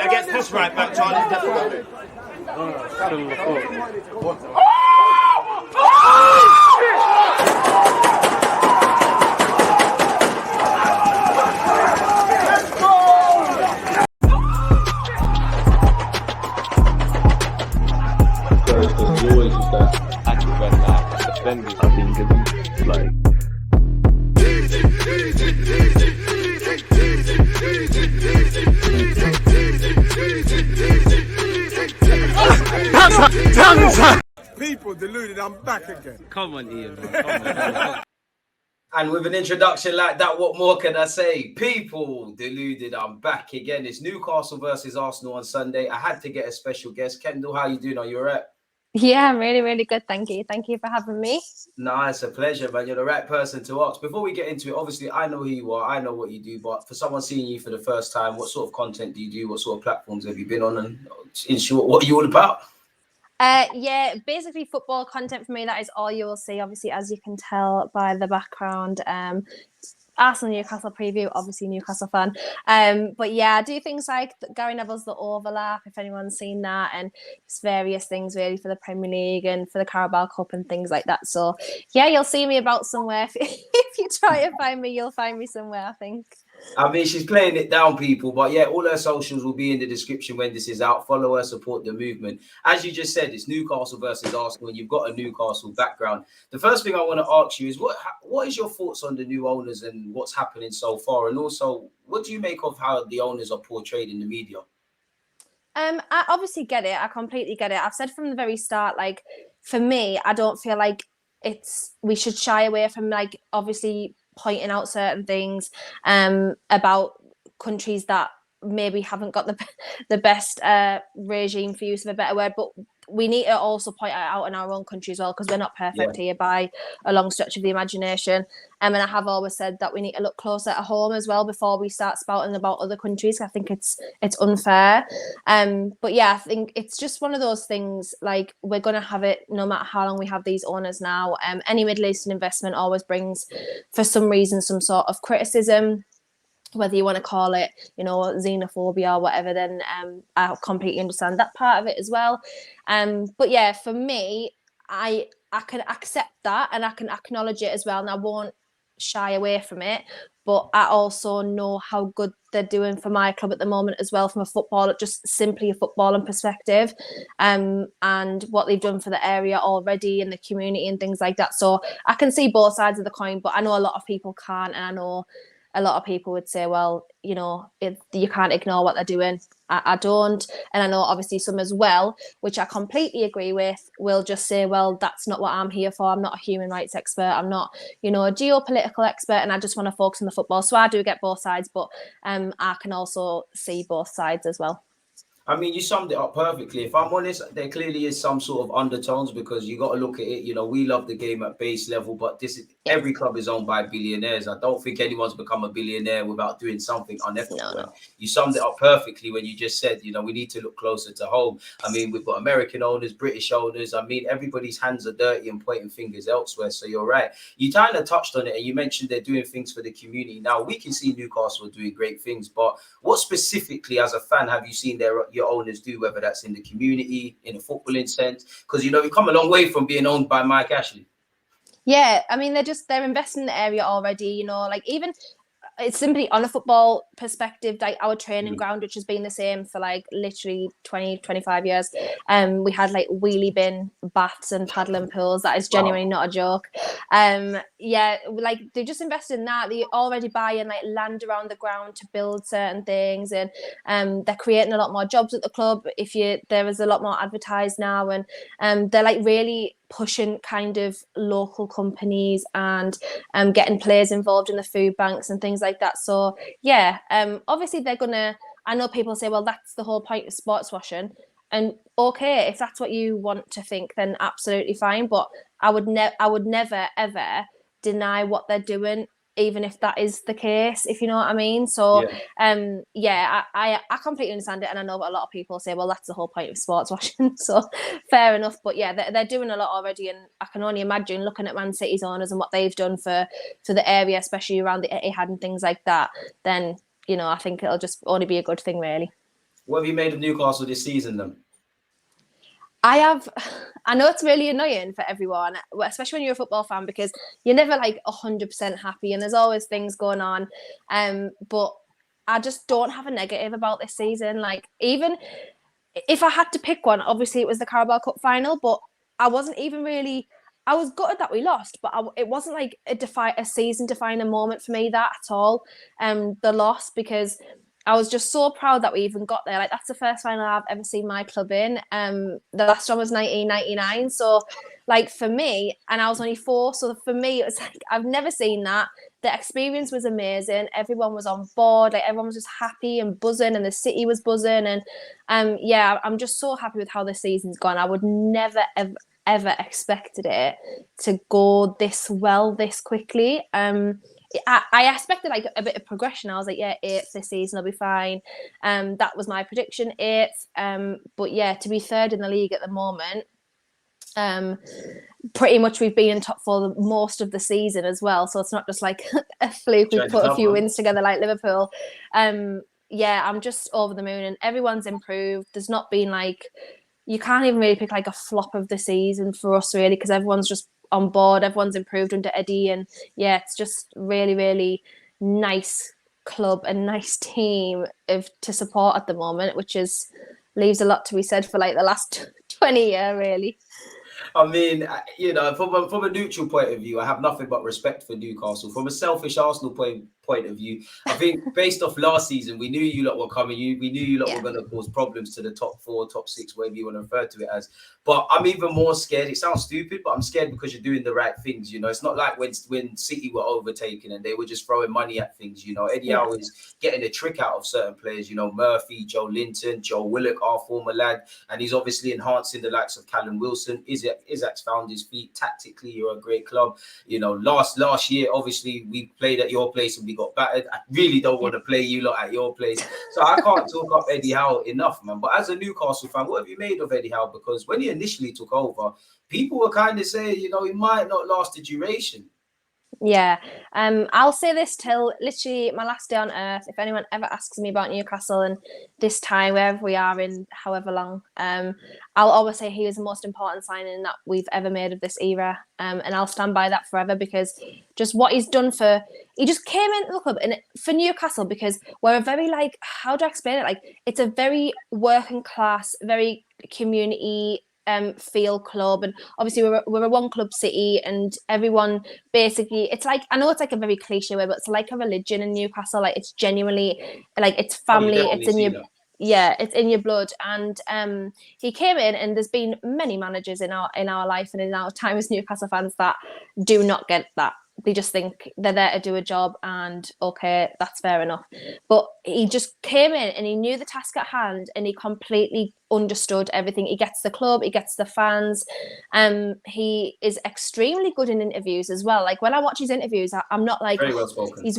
it against this right back, Charlie, definitely. Still the fault. You always use that. Actually, when defending, I think it's like. People deluded, I'm back again. Come on, Ian. Man. Come on. And with an introduction like that, what more can I say? People deluded, I'm back again. It's Newcastle versus Arsenal on Sunday. I had to get a special guest. Kendall, how you doing? Are you all right? Yeah, I'm really, really good. Thank you. Thank you for having me. No, it's a pleasure, man. You're the right person to ask. Before we get into it, obviously, I know who you are. I know what you do. But for someone seeing you for the first time, what sort of content do you do? What sort of platforms have you been on? And in short, what are you all about? Yeah, basically football content for me. That is all you will see, obviously, as you can tell by the background. Arsenal Newcastle preview, obviously Newcastle fan. But yeah, I do things like Gary Neville's The Overlap, if anyone's seen that, and just various things really for the Premier League and for the Carabao Cup and things like that. So yeah, you'll see me about somewhere. If you try to find me, you'll find me somewhere, I think. I mean, she's playing it down, people. But yeah, all her socials will be in the description when this is out. Follow her, support the movement. As you just said, it's Newcastle versus Arsenal, and you've got a Newcastle background. The first thing I want to ask you is what is your thoughts on the new owners and what's happening so far? And also, what do you make of how the owners are portrayed in the media? I obviously get it. I completely get it. I've said from the very start, like, for me, I don't feel like we should shy away from, like, obviously pointing out certain things about countries that maybe haven't got the best regime, for use of a better word, but we need to also point it out in our own country as well, because we're not perfect here by a long stretch of the imagination. And I have always said that we need to look closer at home as well before we start spouting about other countries. I think it's unfair. But yeah, I think it's just one of those things, like, we're going to have it no matter how long we have these owners now. Any Middle Eastern investment always brings, for some reason, some sort of criticism, whether you want to call it, xenophobia or whatever, then I completely understand that part of it as well. But yeah, for me, I can accept that and I can acknowledge it as well, and I won't shy away from it. But I also know how good they're doing for my club at the moment as well, from just simply a footballing perspective, and what they've done for the area already and the community and things like that. So I can see both sides of the coin, but I know a lot of people can't, and I know a lot of people would say, well, you can't ignore what they're doing. I don't. And I know obviously some as well, which I completely agree with, will just say, well, that's not what I'm here for. I'm not a human rights expert. I'm not, a geopolitical expert, and I just want to focus on the football. So I do get both sides, but I can also see both sides as well. I mean, you summed it up perfectly. If I'm honest, there clearly is some sort of undertones, because you got to look at it. We love the game at base level, but every club is owned by billionaires. I don't think anyone's become a billionaire without doing something unethical. No. You summed it up perfectly when you just said, we need to look closer to home. I mean, we've got American owners, British owners. I mean, everybody's hands are dirty and pointing fingers elsewhere. So you're right. You kind of touched on it, and you mentioned they're doing things for the community. Now, we can see Newcastle doing great things, but what specifically, as a fan, have you seen your owners do, whether that's in the community, in a footballing sense? Because we've come a long way from being owned by Mike Ashley. Yeah, I mean, they're investing in the area already, like, even it's simply on a football perspective, like our training ground, which has been the same for like literally 20-25 years. We had like wheelie bin baths and paddling pools. That is genuinely not a joke. Yeah, like they just invested in that. They already buying like land around the ground to build certain things, and they're creating a lot more jobs at the club. There is a lot more advertised now, and they're like really pushing kind of local companies and getting players involved in the food banks and things like that. So yeah, obviously they're gonna, I know people say, well, that's the whole point of sports washing, and okay, if that's what you want to think, then absolutely fine, but I would never ever deny what they're doing, even if that is the case, if you know what I mean. So I completely understand it, and I know that a lot of people say, well, that's the whole point of sports washing. So fair enough, but yeah, they're doing a lot already, and I can only imagine looking at Man City's owners and what they've done for the area, especially around the Etihad and things like that, then I think it'll just only be a good thing, really. What have you made of Newcastle this season then? I know it's really annoying for everyone, especially when you're a football fan, because you're never like 100% happy and there's always things going on. But I just don't have a negative about this season. Like, even if I had to pick one, obviously it was the Carabao Cup final, but I wasn't even really. I was gutted that we lost, but it wasn't like a season defining moment for me that at all. The loss, because I was just so proud that we even got there. Like, that's the first final I've ever seen my club in. The last one was 1999. So, like, for me, and I was only 4. So for me, it was like, I've never seen that. The experience was amazing. Everyone was on board. Like, everyone was just happy and buzzing, and the city was buzzing. And yeah, I'm just so happy with how the season's gone. I would never, ever expected it to go this well, this quickly. I expected like a bit of progression. I was like, yeah, 8th this season, I'll be fine. That was my prediction, 8th. But yeah, to be 3rd in the league at the moment, pretty much we've been in top 4 most of the season as well. So it's not just like a fluke. We've put a few wins together like Liverpool. Yeah, I'm just over the moon, and everyone's improved. There's not been like, you can't even really pick like a flop of the season for us, really, because everyone's just on board. Everyone's improved under Eddie, and yeah, it's just really, really nice club and nice team to support at the moment, which leaves a lot to be said for like the last 20 years, really. I mean, you know, from a neutral point of view, I have nothing but respect for Newcastle. From a selfish Arsenal point of view, I think based off last season, we knew you lot were coming. We knew you lot were going to cause problems to the top 4, top 6, whatever you want to refer to it as. But I'm even more scared. It sounds stupid, but I'm scared because you're doing the right things. You know, it's not like when City were overtaken and they were just throwing money at things. You know, Eddie Howe is getting a trick out of certain players. You know, Murphy, Joe Linton, Joe Willock, our former lad, and he's obviously enhancing the likes of Callum Wilson. Isaac's found his feet tactically. You're a great club. You know, last year, obviously, we played at your place and we got battered. I really don't want to play you lot at your place. So I can't talk up Eddie Howe enough, man. But as a Newcastle fan, what have you made of Eddie Howe? Because when he initially took over, people were kind of saying, you know, he might not last the duration. Yeah, I'll say this till literally my last day on earth. If anyone ever asks me about Newcastle and this time, wherever we are in however long, I'll always say he was the most important signing that we've ever made of this era. And I'll stand by that forever, because just what he's done he just came into the club and for Newcastle, because we're a very, like, how do I explain it? Like, it's a very working class, very community feel club, and obviously we're a one club city, and everyone basically, it's like, I know it's like a very cliche way, but it's like a religion in Newcastle. Like, it's genuinely like, it's family, it's in your it's in your blood. And he came in, and there's been many managers in our life and in our time as Newcastle fans that do not get that. They just think they're there to do a job, and okay, that's fair enough. But he just came in and he knew the task at hand, and he completely understood everything. He gets the club, he gets the fans. He is extremely good in interviews as well. Like, when I watch his interviews, I'm not like, very well spoken. He's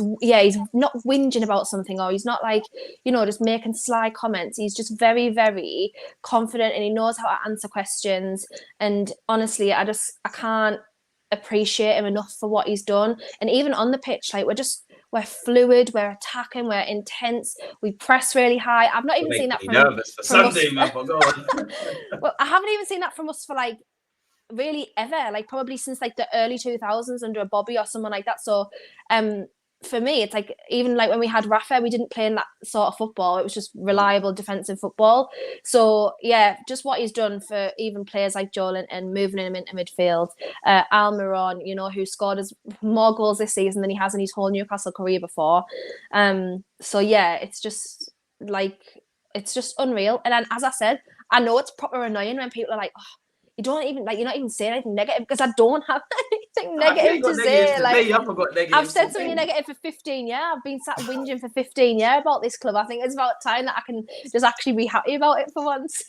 not whinging about something, or he's not like, you know, just making sly comments. He's just very, very confident, and he knows how to answer questions. And honestly, I can't appreciate him enough for what he's done. And even on the pitch, like, we're fluid, we're attacking, we're intense, we press really high. I've not even seen that from nervous for Sunday, man. Well, I haven't even seen that from us for like really ever, like probably since like the early 2000s under a Bobby or someone like that. So for me, it's like, even like when we had Rafa, we didn't play in that sort of football. It was just reliable defensive football. So yeah, just what he's done for even players like Joel and moving him into midfield. Almiron, you know, who scored more goals this season than he has in his whole Newcastle career before. So yeah, it's just unreal. And then, as I said, I know it's proper annoying when people are like, oh, you're not even saying anything negative, because I don't have anything negative to say. Like, I've said something negative for 15 years. I've been sat whinging for 15 years about this club. I think it's about time that I can just actually be happy about it for once.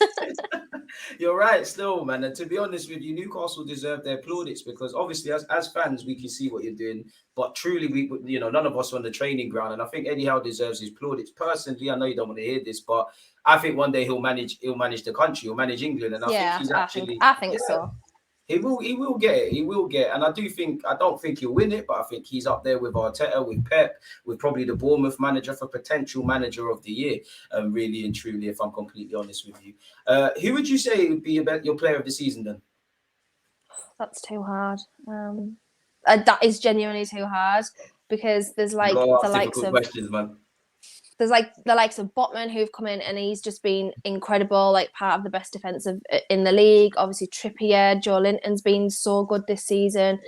You're right, still, man. And to be honest with you, Newcastle deserve their plaudits, because obviously, as fans, we can see what you're doing. But truly, we none of us are on the training ground, and I think Eddie Howe deserves his plaudits. Personally, I know you don't want to hear this, but I think one day he'll manage the country, he'll manage England, and I think he's actually. I think so. He will get it. He will get it. And I don't think he'll win it, but I think he's up there with Arteta, with Pep, with probably the Bournemouth manager for potential manager of the year. Really and truly, if I'm completely honest with you. Who would you say would be your player of the season then? That's too hard. That is genuinely too hard because there's like the likes of questions, man. There's like the likes of Botman who've come in and he's just been incredible, like part of the best defensive in the league. Obviously Trippier, Joe Linton's been so good this season.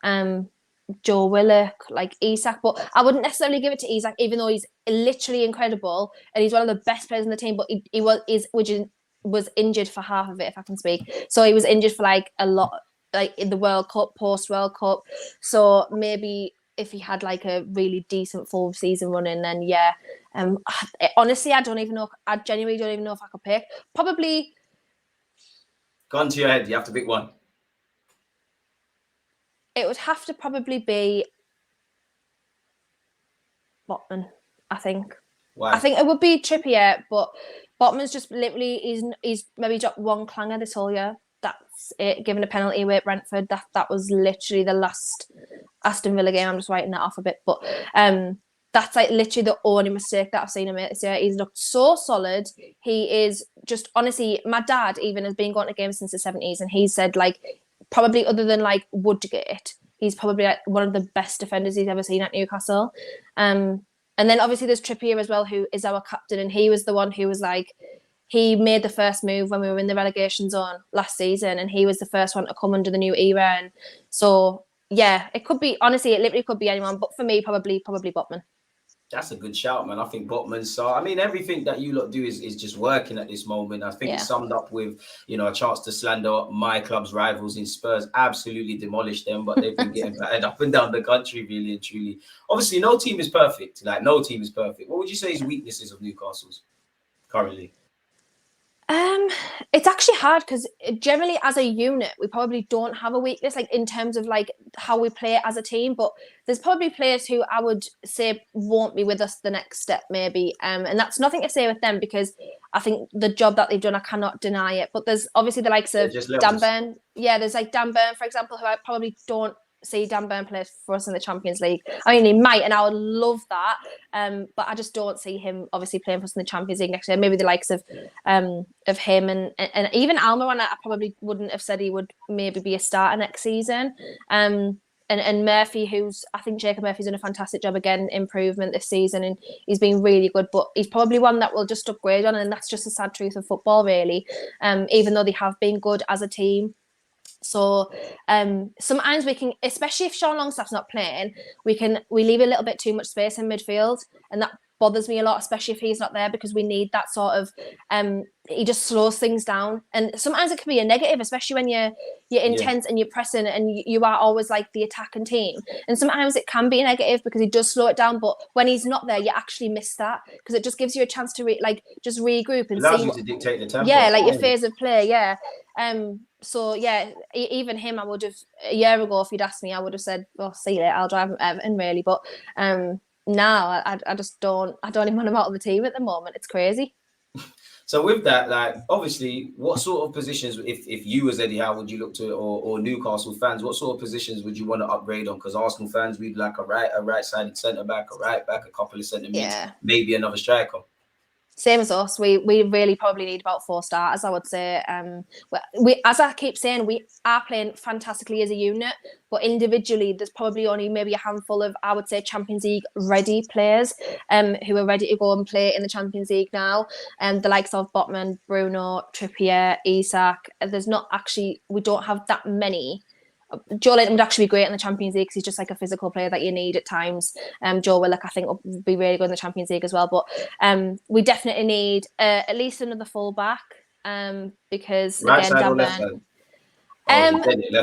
Joe Willock, like Isak, but I wouldn't necessarily give it to Isak, even though he's literally incredible and he's one of the best players in the team. But he was injured for half of it, if I can speak. So he was injured for like a lot, like in the World Cup, post World Cup. So maybe if he had like a really decent full season running, then yeah. Honestly, I genuinely don't even know if I could pick. Probably. Gun to your head, you have to pick one. It would have to probably be Botman, I think. Why? I think it would be Trippier, but Botman's just literally he's maybe dropped one clanger this whole year. That's it. Given a penalty away at Brentford, that was literally the last Aston Villa game. I'm just writing that off a bit, but that's like literally the only mistake that I've seen him make this year. He's looked so solid. He is just, honestly, my dad even has been going to games since the 70s, and he said like probably other than like Woodgate, he's probably like one of the best defenders he's ever seen at Newcastle. And then obviously there's Trippier as well, who is our captain, and he was the one who was like, he made the first move when we were in the relegation zone last season, and he was the first one to come under the new era. And so yeah, it could be, honestly, it literally could be anyone, but for me, probably Botman. That's a good shout, man. I think Botman's. So, I mean, everything that you lot do is just working at this moment. I think it's summed up with, a chance to slander my club's rivals in Spurs. Absolutely demolished them, but they've been getting battered up and down the country, really and truly. Obviously, no team is perfect. Like, no team is perfect. What would you say is weaknesses of Newcastle's currently? It's actually hard because generally as a unit, we probably don't have a weakness, like in terms of like how we play as a team, but there's probably players who I would say won't be with us the next step maybe. And that's nothing to say with them because I think the job that they've done, I cannot deny it. But there's obviously the likes of Dan Burn. Yeah, there's like Dan Burn, for example, who I probably don't see Dan Burn play for us in the Champions League. I mean, he might, and I would love that. But I just don't see him obviously playing for us in the Champions League next year. Maybe the likes of him and even Almiron, I probably wouldn't have said he would maybe be a starter next season. And Murphy, I think Jacob Murphy's done a fantastic job again, improvement this season, and he's been really good. But he's probably one that will just upgrade on, and that's just the sad truth of football, really. Even though they have been good as a team. So sometimes we can, especially if Sean Longstaff's not playing, we leave a little bit too much space in midfield, and that bothers me a lot, especially if he's not there, because we need that sort of he just slows things down. And sometimes it can be a negative, especially when you're intense and you're pressing and you are always like the attacking team. And sometimes it can be a negative because he does slow it down, but when he's not there, you actually miss that because it just gives you a chance to just regroup and allows see you to dictate the tempo. Yeah, like your phase of play. Yeah. So yeah, even him, I would have a year ago, if you'd asked me, I would have said, "Well, see you later, I'll drive him to Everton," really. But now I just don't. I don't even want him out of the team at the moment. It's crazy. So with that, like obviously, what sort of positions, if you was Eddie Howe, would you look to, or Newcastle fans, what sort of positions would you want to upgrade on? Because Arsenal fans, we'd like a right-sided centre back, a right back, a couple of centre mids, maybe another striker. Same as us. We really probably need about 4 starters, I would say. We, as I keep saying, we are playing fantastically as a unit, but individually, there's probably only maybe a handful of, I would say, Champions League ready players who are ready to go and play in the Champions League now. The likes of Botman, Bruno, Trippier, Isak. We don't have that many. Joe Linton would actually be great in the Champions League because he's just like a physical player that you need at times. Joe Willock, I think, would be really good in the Champions League as well. But we definitely need at least another full back because, right again, side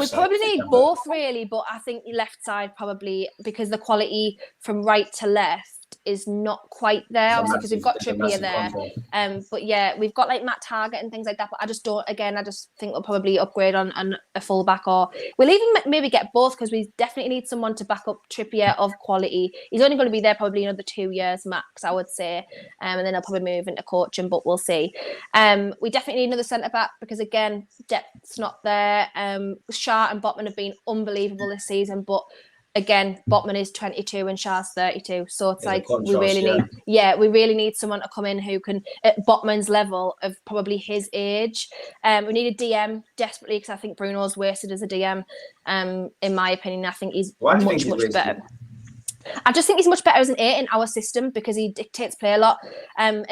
we probably need both, really. But I think left side probably, because the quality from right to left is not quite there, obviously, because we've got It's a Trippier massive there. contract. But yeah, we've got like Matt Target and things like that. But I just think we'll probably upgrade on a fullback, or we'll even maybe get both, because we definitely need someone to back up Trippier of quality. He's only going to be there probably another 2 years max, I would say, and then he'll probably move into coaching. But we'll see. We definitely need another centre back, because again, depth's not there. Shah and Botman have been unbelievable this season, but again, Botman is 22 and Shah's 32, so it's like we really need someone to come in who can, at Botman's level of probably his age. We need a DM desperately, because I think Bruno's wasted as a DM. In my opinion, I think he's much better. I just think he's much better as an 8 in our system, because he dictates play a lot. And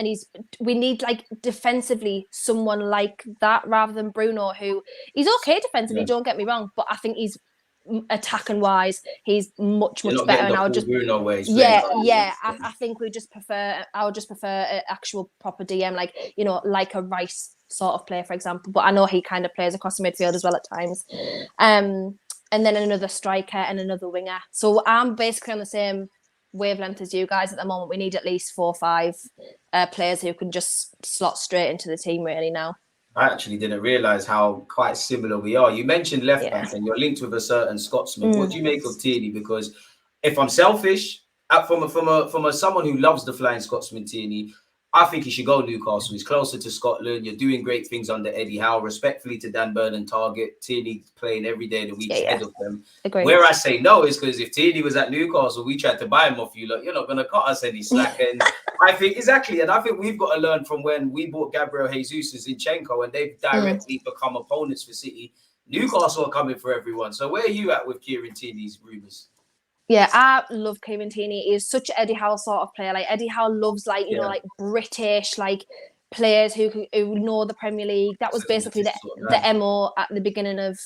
we need like defensively someone like that, rather than Bruno, who he's okay defensively, don't get me wrong, but I think he's attacking wise, he's much better. And I would just Bruno ways. I think I would just prefer an actual proper DM, like, you know, like a Rice sort of player, for example. But I know he kind of plays across the midfield as well at times. And then another striker and another winger. So I'm basically on the same wavelength as you guys at the moment. We need at least 4 or 5 players who can just slot straight into the team really now. I actually didn't realise how quite similar we are. You mentioned left back, and you're linked with a certain Scotsman. What do you make of Tierney? Because if I'm selfish, from someone who loves the Flying Scotsman, Tierney, I think he should go Newcastle. He's closer to Scotland. You're doing great things under Eddie Howe. Respectfully to Dan Burn and Target, Tierney playing every day of the week ahead of them. Agreed. Where I say no is because if Tierney was at Newcastle, we tried to buy him off you. Look, you're not going to cut us any slack. And I think exactly. And I think we've got to learn from when we bought Gabriel Jesus and Zinchenko, and they've directly become opponents for City. Newcastle are coming for everyone. So where are you at with Kieran Tierney's rumours? Yeah, I love Kieran Tierney. He is such an Eddie Howe sort of player. Like Eddie Howe loves, like, you know, like British, like players who know the Premier League. That was basically the MO at the beginning of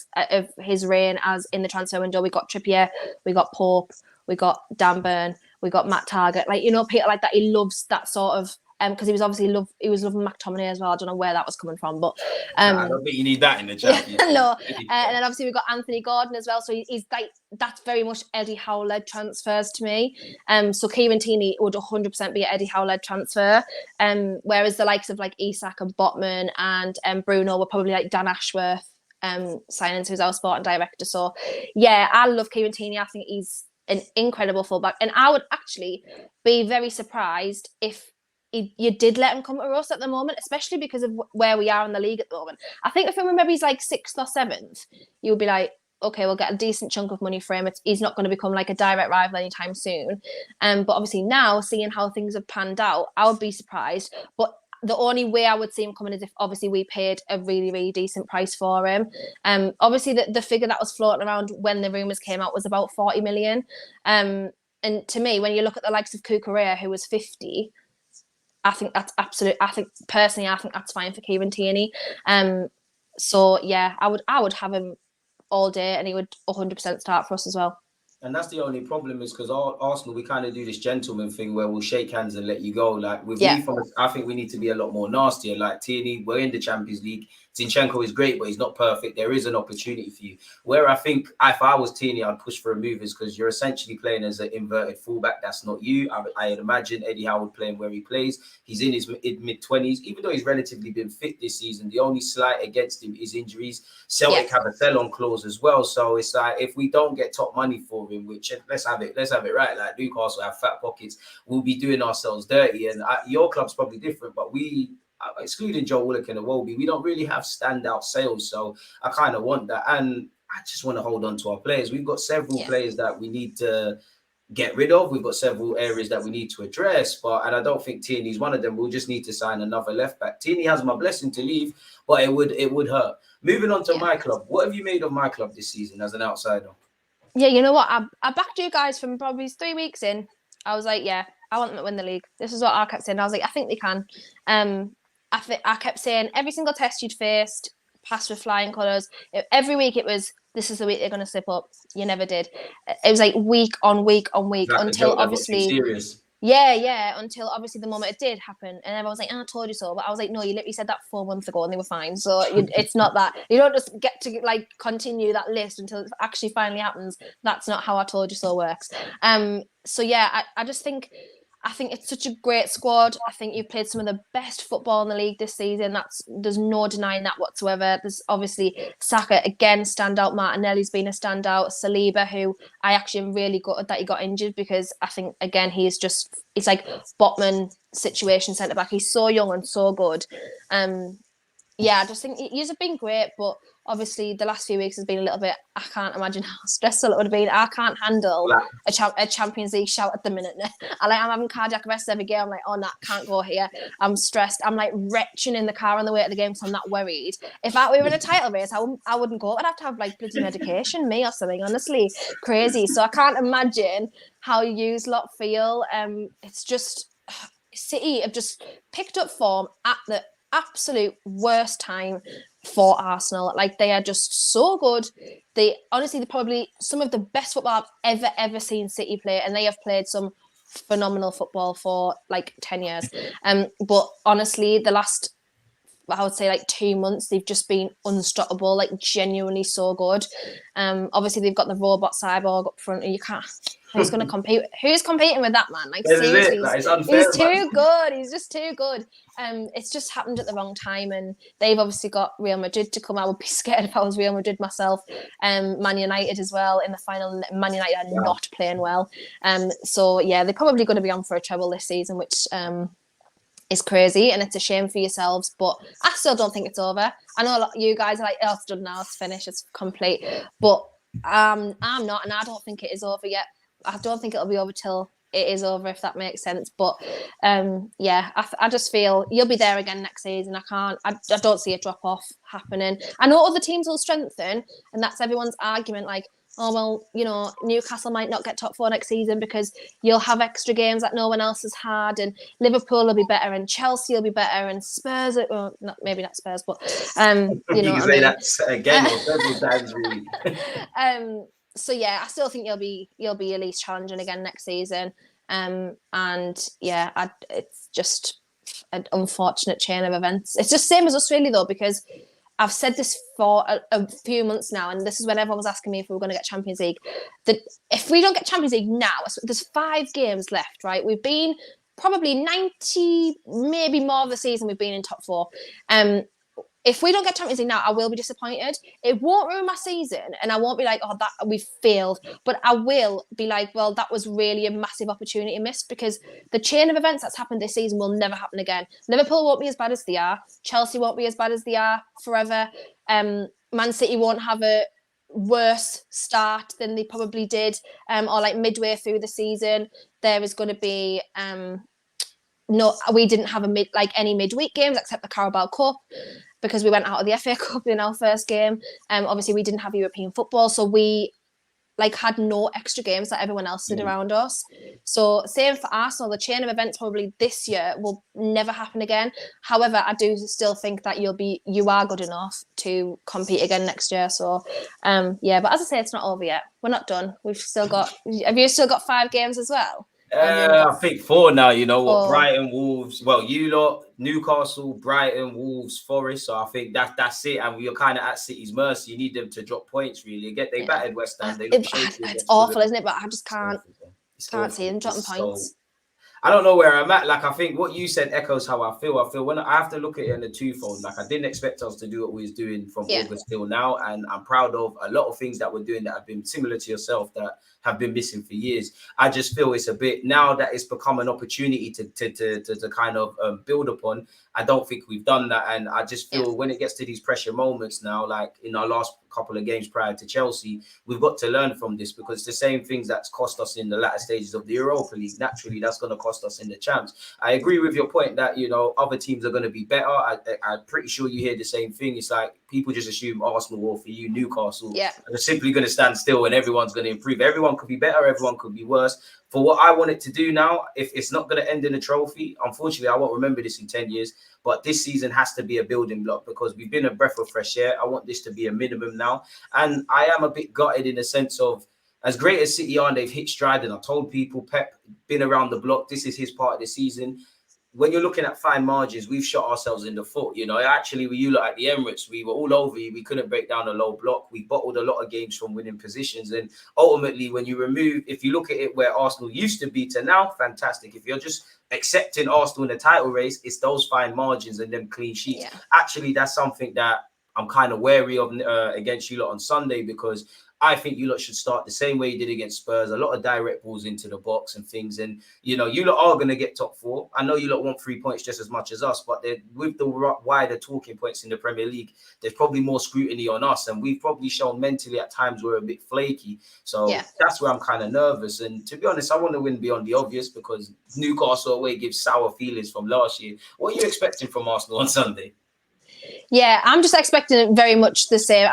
his reign as in the transfer window. We got Trippier, we got Pope, we got Dan Burn, we got Matt Target. Like, you know, Peter like that. He loves that sort of. Because he was obviously loving McTominay as well. I don't know where that was coming from, but I don't think you need that in the Champions League. No, and then obviously we've got Anthony Gordon as well. So he's like, that's very much Eddie Howe led transfers to me. So Kieran Tierney would 100% be an Eddie Howe led transfer. Whereas the likes of like Isak and Botman and Bruno were probably like Dan Ashworth signings, who's our sporting director. So yeah, I love Kieran Tierney. I think he's an incredible fullback, and I would actually be very surprised if you did let him come to us at the moment, especially because of where we are in the league at the moment. I think if I remember he's like 6th or 7th, you would be like, okay, we'll get a decent chunk of money for him. He's not going to become like a direct rival anytime soon. But obviously now, seeing how things have panned out, I would be surprised. But the only way I would see him coming is if obviously we paid a really, really decent price for him. Obviously the figure that was floating around when the rumours came out was about 40 million. And to me, when you look at the likes of Cucurella, who was 50, I think that's absolute. I think that's fine for Kieran Tierney. So yeah, I would have him all day, and he would 100% start for us as well. And that's the only problem, is because Arsenal, we kind of do this gentleman thing where we'll shake hands and let you go. Like with me, I think we need to be a lot more nastier. Like Tierney, we're in the Champions League. Zinchenko is great, but he's not perfect. There is an opportunity for you. Where I think if I was Tierney, I'd push for a move, is because you're essentially playing as an inverted fullback. That's not you. I'd imagine Eddie Howe would play him where he plays. He's in his mid-20s. Even though he's relatively been fit this season, the only slight against him is injuries. Celtic have a sell-on clause as well. So it's like, if we don't get top money for him, which let's have it right. Like Newcastle have fat pockets, we'll be doing ourselves dirty. And your club's probably different, but we, excluding Joe Willock and Iwobi, we don't really have standout sales. So I kind of want that. And I just want to hold on to our players. We've got several players that we need to get rid of. We've got several areas that we need to address. And I don't think Tierney's one of them. We'll just need to sign another left back. Tierney has my blessing to leave, but it would hurt. Moving on to my club. What have you made of my club this season as an outsider? Yeah, you know what? I backed you guys from probably 3 weeks in. I was like, yeah, I want them to win the league. This is what I kept saying. I was like, I think they can. I kept saying every single test you'd faced, passed with flying colours. Every week it was, this is the week they're going to slip up. You never did. It was like week on week on week until obviously... until obviously the moment it did happen, and everyone was like, I told you so. But I was like, no, you literally said that 4 months ago and they were fine. So it's not that. You don't just get to like continue that list until it actually finally happens. That's not how I told you so works. So yeah, I just think I think it's such a great squad. I think you've played some of the best football in the league this season. There's no denying that whatsoever. There's obviously Saka, again, standout. Martinelli's been a standout. Saliba, who I actually am really gutted that he got injured, because I think, again, he's like Botman situation centre-back. He's so young and so good. I just think he's been great, but obviously the last few weeks has been a little bit, I can't imagine how stressful it would have been. I can't handle a Champions League shout at the minute. I'm having cardiac arrest every game. I'm like, oh no, can't go here. I'm stressed. I'm like retching in the car on the way to the game, so I'm not worried. If we were in a title race, I wouldn't go. I'd have to have like bloody medication, me or something, honestly. Crazy. So I can't imagine how you lot feel. It's just, City have just picked up form at the absolute worst time for Arsenal. Like, they are just so good. They're probably some of the best football I've ever seen City play, and they have played some phenomenal football for like 10 years. But honestly, the last, I would say, like 2 months, they've just been unstoppable, like genuinely so good. Obviously they've got the robot cyborg up front, and you can't. Who's going to compete? Who's competing with that man? Like, seriously, it's unfair, he's too good. He's just too good. It's just happened at the wrong time, and they've obviously got Real Madrid to come. I would be scared if I was Real Madrid myself. Man United as well in the final. Man United are not playing well. So yeah, they're probably going to be on for a treble this season, which is crazy, and it's a shame for yourselves. But I still don't think it's over. I know a lot of you guys are like, oh, it's done now, it's finished, it's complete. But I'm not, and I don't think it is over yet. I don't think it'll be over till it is over, if that makes sense. But I just feel you'll be there again next season. I don't see a drop off happening. I know other teams will strengthen, and that's everyone's argument. Like, oh well, you know, Newcastle might not get top 4 next season because you'll have extra games that no one else has had, and Liverpool will be better, and Chelsea will be better, and Spurs, maybe not Spurs, but you know, say that again or several times, really. So yeah, I still think you'll be at least challenging again next season. It's just an unfortunate chain of events. It's just same as Australia though, because I've said this for a few months now, and this is when everyone was asking me if we were going to get Champions League. That if we don't get Champions League now, there's 5 games left, right? We've been probably 90, maybe more of the season we've been in top 4. If we don't get Champions League now, I will be disappointed. It won't ruin my season, and I won't be like, oh, that we've failed. But I will be like, well, that was really a massive opportunity missed, because the chain of events that's happened this season will never happen again. Liverpool won't be as bad as they are. Chelsea won't be as bad as they are forever. Man City won't have a worse start than they probably did, or like midway through the season. There is going to be no, we didn't have any midweek games except the Carabao Cup, because we went out of the FA Cup in our first game. Obviously we didn't have European football, so we had no extra games that everyone else did around us. So same for Arsenal, the chain of events probably this year will never happen again. However, I do still think that you are good enough to compete again next year. So but as I say, it's not over yet. We're not done. Have you still got 5 games as well? I think 4 now, you know what? 4. Brighton, Wolves, well, you lot, Newcastle, Brighton, Wolves, Forest. So I think that's it. And we're kind of at City's mercy. You need them to drop points, really. They battered West Ham. It's awful, isn't it? But I just can't see them dropping points. I don't know where I'm at. Like, I think what you said echoes how I feel. I feel when I have to look at it in a twofold. Like, I didn't expect us to do what we was doing from August till now. And I'm proud of a lot of things that we're doing that have been similar to yourself that have been missing for years. I just feel it's a bit, now that it's become an opportunity to kind of build upon, I don't think we've done that. And I just feel when it gets to these pressure moments now, like in our last couple of games prior to Chelsea, we've got to learn from this, because the same things that's cost us in the latter stages of the Europa League, naturally that's going to cost us in the champs. I agree with your point that, you know, other teams are going to be better. I'm pretty sure you hear the same thing. It's like people just assume Arsenal, or for you, Newcastle, are simply going to stand still and everyone's going to improve. Everyone could be better, everyone could be worse. For what I want it to do now, if it's not going to end in a trophy, unfortunately, I won't remember this in 10 years. But this season has to be a building block, because we've been a breath of fresh air. I want this to be a minimum now. And I am a bit gutted in the sense of, as great as City are, and they've hit stride, and I told people Pep been around the block. This is his part of the season. when you're looking at fine margins, we've shot ourselves in the foot. You know, actually, you look at the Emirates, we were all over you. We couldn't break down a low block. We bottled a lot of games from winning positions. And ultimately, when you remove, if you look at it where Arsenal used to be to now, fantastic. If you're just accepting Arsenal in the title race, it's those fine margins and them clean sheets. Yeah. Actually, that's something that I'm kind of wary of against you lot on Sunday, because I think you lot should start the same way you did against Spurs. A lot of direct balls into the box and things. And, you know, you lot are going to get top 4. I know you lot want 3 points just as much as us, but with the wider talking points in the Premier League, there's probably more scrutiny on us. And we've probably shown mentally at times we're a bit flaky. So that's where I'm kind of nervous. And to be honest, I want to win beyond the obvious, because Newcastle away gives sour feelings from last year. What are you expecting from Arsenal on Sunday? Yeah, I'm just expecting it very much the same.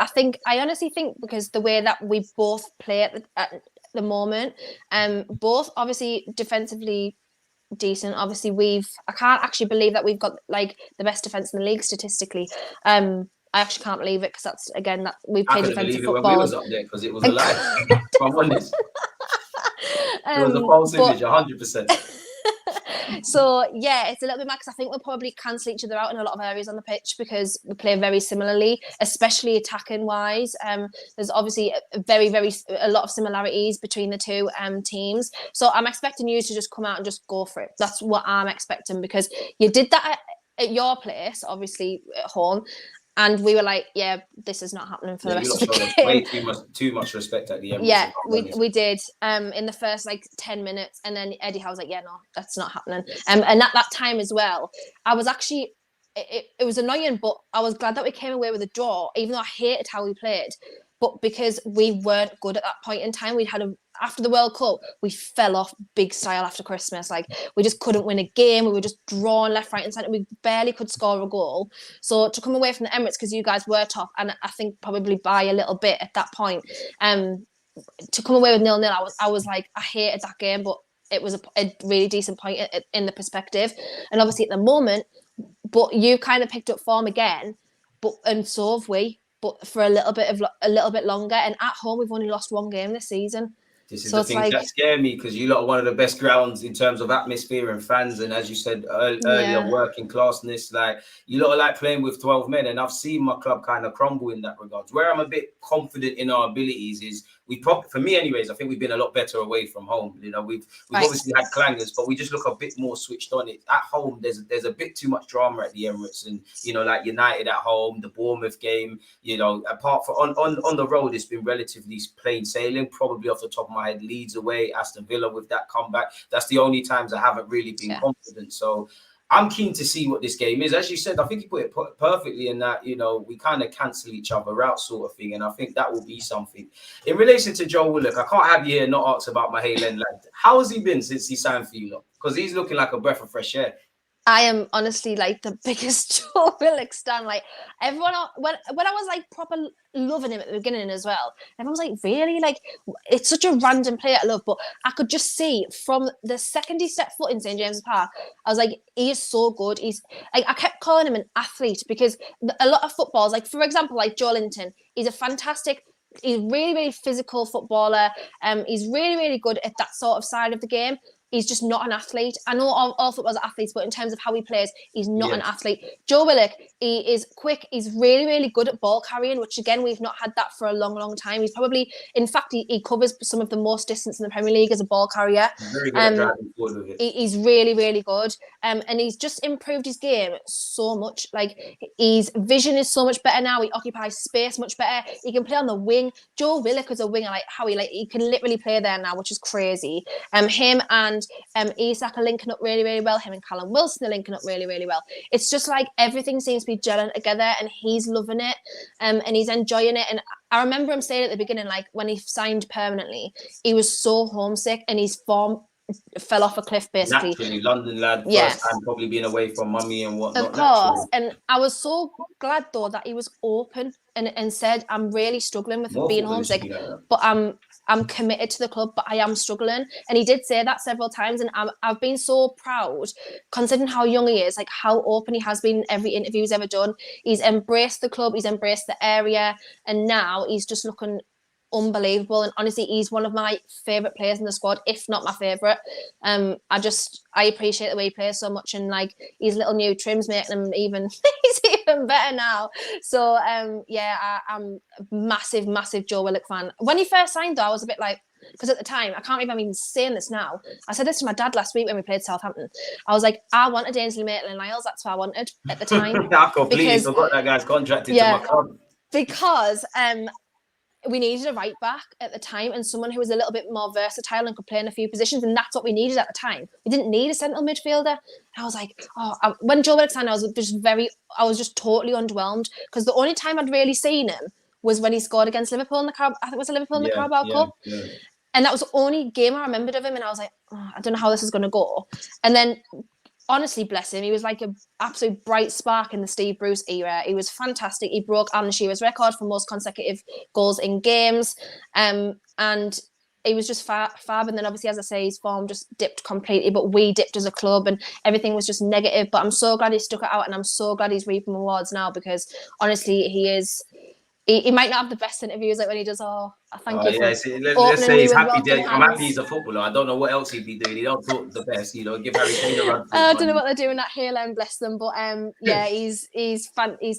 I honestly think because the way that we both play at the moment, both obviously defensively decent. Obviously, I can't actually believe that we've got like the best defense in the league statistically. I actually can't believe it, because that's again that we play defensive football. When we was up there, because it was a lie. If I'm honest, it was a false image, 100%. So yeah, it's a little bit mad, because I think we'll probably cancel each other out in a lot of areas on the pitch, because we play very similarly, especially attacking wise. There's obviously a lot of similarities between the two teams. So I'm expecting you to just come out and just go for it. That's what I'm expecting, because you did that at your place, obviously at home. And we were like, yeah, this is not happening for the rest of the game. Way too much respect at the end. Yeah, we did in the first like 10 minutes. And then Eddie Howe was like, yeah, no, that's not happening. And at that time as well, I was actually, it was annoying, but I was glad that we came away with a draw, even though I hated how we played. But because we weren't good at that point in time, after the World Cup, we fell off big style after Christmas. Like, we just couldn't win a game. We were just drawn left, right, and centre. We barely could score a goal. So to come away from the Emirates, because you guys were top, and I think probably by a little bit at that point, to come away with 0-0, I was like, I hated that game, but it was a really decent point in the perspective. And obviously at the moment, but you kind of picked up form again, and so have we. But for a little bit longer, and at home we've only lost 1 game this season. This is the thing that scare me, because you lot are one of the best grounds in terms of atmosphere and fans, and as you said earlier, working classness. Like, you lot are like playing with 12 men, and I've seen my club kind of crumble in that regard. Where I'm a bit confident in our abilities is for me anyways, I think we've been a lot better away from home. You know, we've obviously had clangers, but we just look a bit more switched on. It at home, there's a bit too much drama at the Emirates, and you know, like United at home, the Bournemouth game. You know, apart from on the road, it's been relatively plain sailing. Probably off the top of my head, Leeds away, Aston Villa with that comeback. That's the only times I haven't really been confident. So I'm keen to see what this game is. As you said, I think you put it perfectly in that, you know, we kind of cancel each other out sort of thing. And I think that will be something. In relation to Joe Willock, I can't have you here not ask about my Haaland lad. How has he been since he signed for you lot? Because he's looking like a breath of fresh air. I am honestly like the biggest Joe Willock stan. Like, everyone, when I was like proper loving him at the beginning as well, everyone was like, really? Like, it's such a random player I love, but I could just see from the second he stepped foot in St. James's Park, I was like, he is so good. He's like, I kept calling him an athlete, because a lot of footballers, like for example, like Joe Linton, he's really, really physical footballer. He's really, really good at that sort of side of the game. He's just not an athlete. I know all footballers are athletes, but in terms of how he plays, he's not an athlete. Joe Willock, he is quick. He's really, really good at ball carrying, which again, we've not had that for a long, long time. He's probably, in fact, he covers some of the most distance in the Premier League as a ball carrier. Very good at driving forward with it. He's really, really good. And he's just improved his game so much. Like, his vision is so much better now. He occupies space much better. He can play on the wing. Joe Willock is a winger, like how he can literally play there now, which is crazy. Him and Isak are linking up really, really well. Him and Callum Wilson are linking up really, really well. It's just like everything seems to be gelling together, and he's loving it, and he's enjoying it. And I remember him saying at the beginning, like when he signed permanently, he was so homesick, and his form fell off a cliff basically. Naturally, London lad, first time probably being away from mummy and whatnot. Of course, and I was so glad though that he was open and said, I'm really struggling with being homesick, but I'm committed to the club, but I am struggling. And he did say that several times, and I've been so proud, considering how young he is, like how open he has been in every interview he's ever done. He's embraced the club, he's embraced the area, and now he's just looking unbelievable. And honestly, he's one of my favourite players in the squad, if not my favourite. I appreciate the way he plays so much, and like his little new trims making him even he's even better now. So I'm a massive Joe Willock fan. When he first signed though, I was a bit like, because at the time, I can't believe I'm even saying this now. I said this to my dad last week when we played Southampton. I was like, I wanted Ainsley Maitland-Niles. That's what I wanted at the time. I completely forgot that guy's contracted to my club. Because we needed a right back at the time, and someone who was a little bit more versatile and could play in a few positions, and that's what we needed at the time. We didn't need a central midfielder. And I was like, when Joe Willock signed, I was just totally underwhelmed, because the only time I'd really seen him was when he scored against Liverpool in the Carabao. I think it was Liverpool in the Carabao Cup. Yeah. And that was the only game I remembered of him, and I was like, I don't know how this is going to go. And then, honestly, bless him, he was like an absolute bright spark in the Steve Bruce era. He was fantastic. He broke Alan Shearer's record for most consecutive goals in games. And he was just fab. And then obviously, as I say, his form just dipped completely, but we dipped as a club and everything was just negative. But I'm so glad he stuck it out, and I'm so glad he's reaping rewards now, because honestly, he might not have the best interviews, like when he does, thank you. Let's say he's happy. I'm happy he's a footballer. I don't know what else he'd be doing. He don't talk the best, give Harry Kane a run. I don't know what they're doing at Hill, and bless them. But he's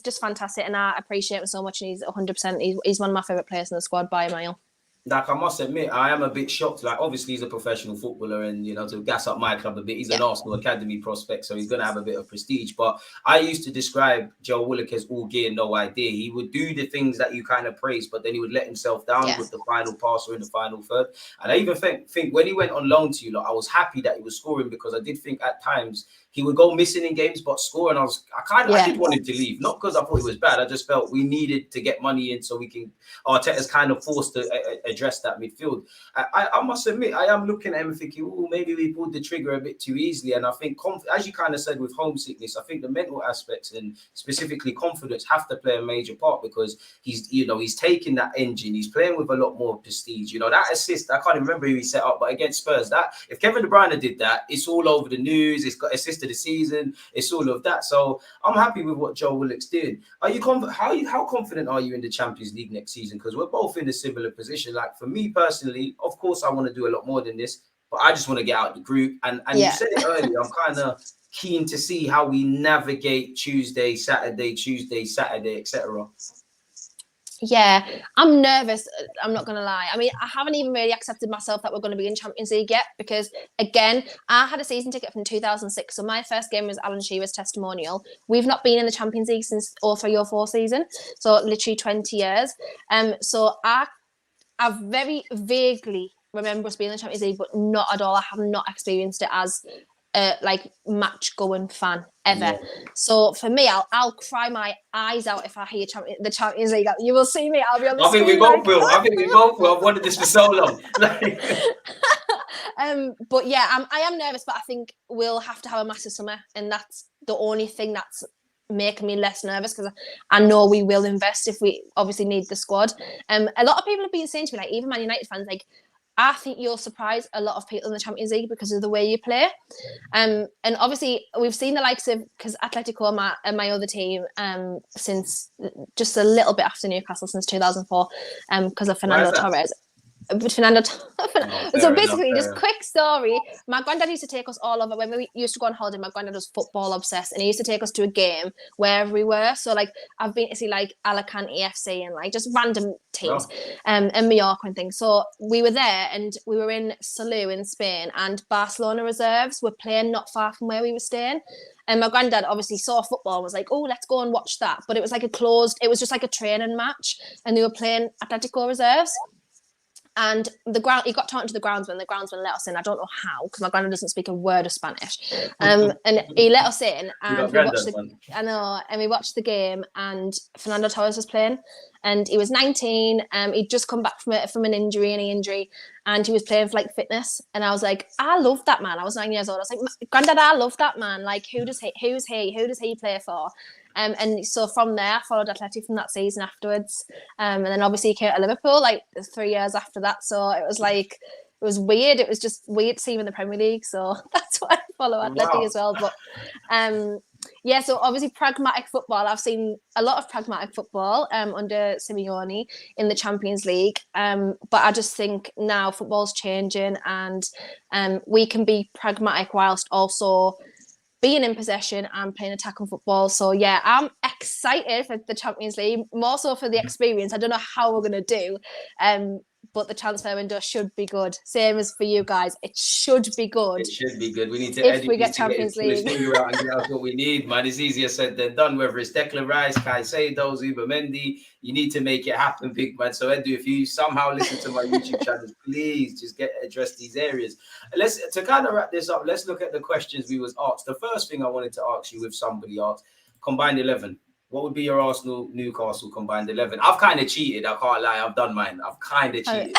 just fantastic, and I appreciate him so much. And he's 100%. He's one of my favourite players in the squad by a mile. Like, I must admit, I am a bit shocked. Like, obviously, he's a professional footballer, and to gas up my club a bit, he's an Arsenal academy prospect, so he's going to have a bit of prestige. But I used to describe Joe Willock as all gear, no idea. He would do the things that you kind of praise, but then he would let himself down with the final pass or in the final third. And I even think when he went on loan to you, I was happy that he was scoring, because I did think at times he would go missing in games, but score. And I did want him to leave, not because I thought he was bad. I just felt we needed to get money in so we can. Arteta's kind of forced to address that midfield. I must admit, I am looking at him and thinking, maybe we pulled the trigger a bit too easily. And I think, as you kind of said with homesickness, I think the mental aspects and specifically confidence have to play a major part, because he's taking that engine. He's playing with a lot more prestige. That assist, I can't even remember who he set up, but against Spurs, that if Kevin De Bruyne did that, it's all over the news. It's got assist of the season. It's all of that. So I'm happy with what Joe Willock's doing. Are you how confident are you in the Champions League next season? Because we're both in a similar position. Like, for me personally, of course, I want to do a lot more than this, but I just want to get out the group. And you said it earlier, I'm kind of keen to see how we navigate Tuesday, Saturday, etc. Yeah, I'm nervous. I'm not going to lie. I mean, I haven't even really accepted myself that we're going to be in Champions League yet, because, again, I had a season ticket from 2006. So my first game was Alan Shearer's testimonial. We've not been in the Champions League since 03-04 season. So literally 20 years. So I very vaguely remember us being in the Champions League, but not at all. I have not experienced it as match going fan ever. So for me, I'll cry my eyes out if I hear the Champions League. You will see me. I'll be on the screen. I think we both will. I've wanted this for so long. But yeah, I am nervous, but I think we'll have to have a massive summer, and that's the only thing that's making me less nervous, because I know we will invest if we obviously need the squad. A lot of people have been saying to me, like, even Man United fans, like, I think you'll surprise a lot of people in the Champions League because of the way you play. And obviously, we've seen the likes of, because Atletico are my other team since just a little bit after Newcastle, since 2004, because of Fernando Torres. So basically, just quick story. My granddad used to take us all over when we used to go on holiday. My granddad was football obsessed, and he used to take us to a game wherever we were. So like, I've been to see like Alicante FC and like just random teams, and Mallorca and things. So we were there, and we were in Salou in Spain, and Barcelona reserves were playing not far from where we were staying. And my granddad obviously saw football and was like, "Oh, let's go and watch that." But it was like it was just like a training match, and they were playing Atletico reserves. And he got talking to the groundsman. The groundsman let us in. I don't know how, because my granddad doesn't speak a word of Spanish. And he let us in, and we watched the game. And Fernando Torres was playing, and he was 19. He'd just come back from an injury, and he was playing for like fitness. And I was like, I love that man. I was 9 years old. I was like, Granddad, I love that man. Like, who's he? Who does he play for? And so from there, I followed Athletic from that season afterwards. And then obviously he came to Liverpool like 3 years after that. So it was weird. It was just weird to see him in the Premier League. So that's why I follow Athletic as well. But Yeah, so obviously pragmatic football. I've seen a lot of pragmatic football under Simeone in the Champions League. But I just think now football's changing, and we can be pragmatic whilst also being in possession and playing attacking football. So yeah, I'm excited for the Champions League, more so for the experience. I don't know how we're gonna do, but the transfer window should be good. Same as for you guys, it should be good. It should be good. We need to if we get Champions League. Finger out and get us what we need, man. It's easier said than done. Whether it's Declan Rice, Caicedo, Zubamendi, you need to make it happen, big man. So Edu, if you somehow listen to my YouTube channel, please just address these areas. To kind of wrap this up, let's look at the questions we was asked. The first thing I wanted to ask you, if somebody asked, combined 11. What would be your Arsenal Newcastle combined 11? I've kind of cheated. I can't lie. I've done mine. I've kind of cheated.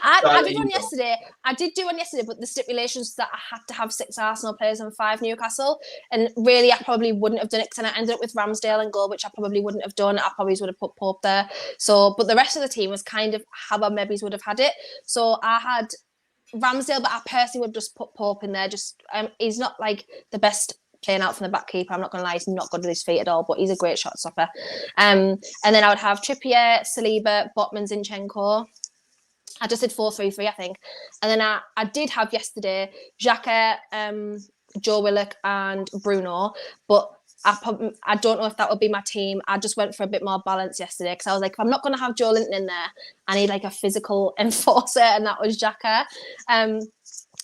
I did one yesterday. I did do one yesterday, but the stipulations that I had to have 6 Arsenal players and 5 Newcastle. And really, I probably wouldn't have done it because then I ended up with Ramsdale and goal, which I probably wouldn't have done. I probably would have put Pope there. So, but the rest of the team was kind of how I maybe would have had it. So I had Ramsdale, but I personally would just put Pope in there. Just he's not like the best playing out from the back keeper. I'm not going to lie, he's not good with his feet at all, but he's a great shot stopper. And then I would have Trippier, Saliba, Botman, Zinchenko. I just did 4-3-3, I think. And then I did have yesterday Xhaka, Joe Willock and Bruno, but I don't know if that would be my team. I just went for a bit more balance yesterday because I was like, if I'm not going to have Joe Linton in there, I need like a physical enforcer, and that was Xhaka.